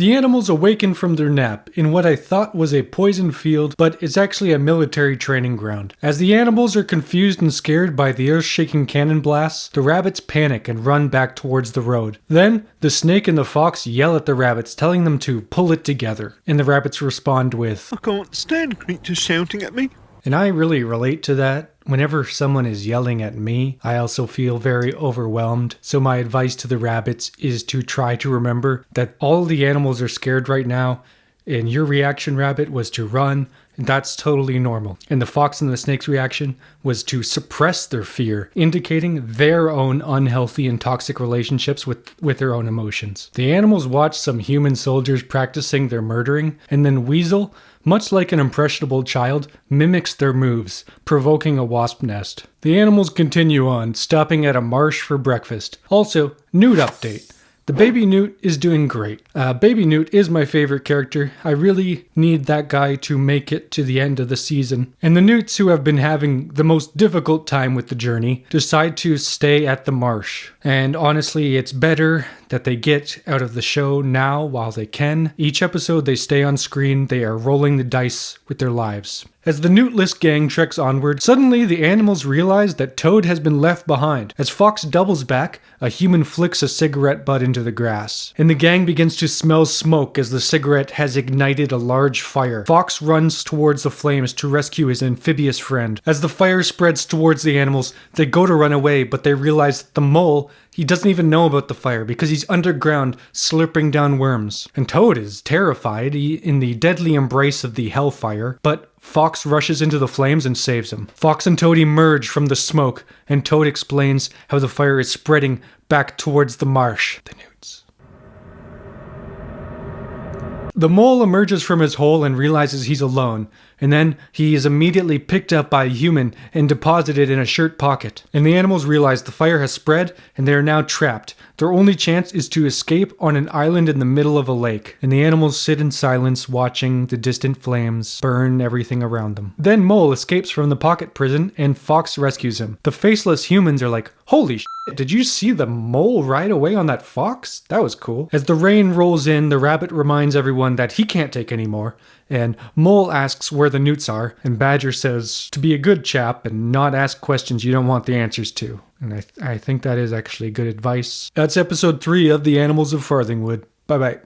The animals awaken from their nap in what I thought was a poison field, but it's actually a military training ground. As the animals are confused and scared by the earth-shaking cannon blasts, the rabbits panic and run back towards the road. Then, the snake and the fox yell at the rabbits, telling them to pull it together. And the rabbits respond with, "I can't stand creatures shouting at me." And I really relate to that. Whenever someone is yelling at me, I also feel very overwhelmed. So my advice to the rabbits is to try to remember that all the animals are scared right now, and your reaction, rabbit, was to run, and that's totally normal. And the fox and the snake's reaction was to suppress their fear, indicating their own unhealthy and toxic relationships with their own emotions. The animals watched some human soldiers practicing their murdering, and then Weasel, much like an impressionable child, mimics their moves, provoking a wasp nest. The animals continue on, stopping at a marsh for breakfast. Also, Newt update. The baby Newt is doing great. Baby Newt is my favorite character. I really need that guy to make it to the end of the season. And the Newts who have been having the most difficult time with the journey decide to stay at the marsh. And honestly, it's better that they get out of the show now while they can. Each episode they stay on screen, they are rolling the dice with their lives. As the Newtless gang treks onward, suddenly the animals realize that Toad has been left behind. As Fox doubles back, a human flicks a cigarette butt into the grass. And the gang begins to smell smoke as the cigarette has ignited a large fire. Fox runs towards the flames to rescue his amphibious friend. As the fire spreads towards the animals, they go to run away, but they realize that the mole, he doesn't even know about the fire because he's underground slurping down worms. And Toad is terrified in the deadly embrace of the hellfire, but Fox rushes into the flames and saves him. Fox and Toad emerge from the smoke, and Toad explains how the fire is spreading back towards the marsh. The Newts. The mole emerges from his hole and realizes he's alone, and then he is immediately picked up by a human and deposited in a shirt pocket. And the animals realize the fire has spread and they are now trapped. Their only chance is to escape on an island in the middle of a lake. And the animals sit in silence watching the distant flames burn everything around them. Then Mole escapes from the pocket prison and Fox rescues him. The faceless humans are like, "Holy shit, did you see the mole ride away on that fox? That was cool." As the rain rolls in, the rabbit reminds everyone that he can't take any more. And Mole asks where the Newts are, and Badger says to be a good chap and not ask questions you don't want the answers to. And I think that is actually good advice. That's episode 3 of The Animals of Farthingwood. Bye bye.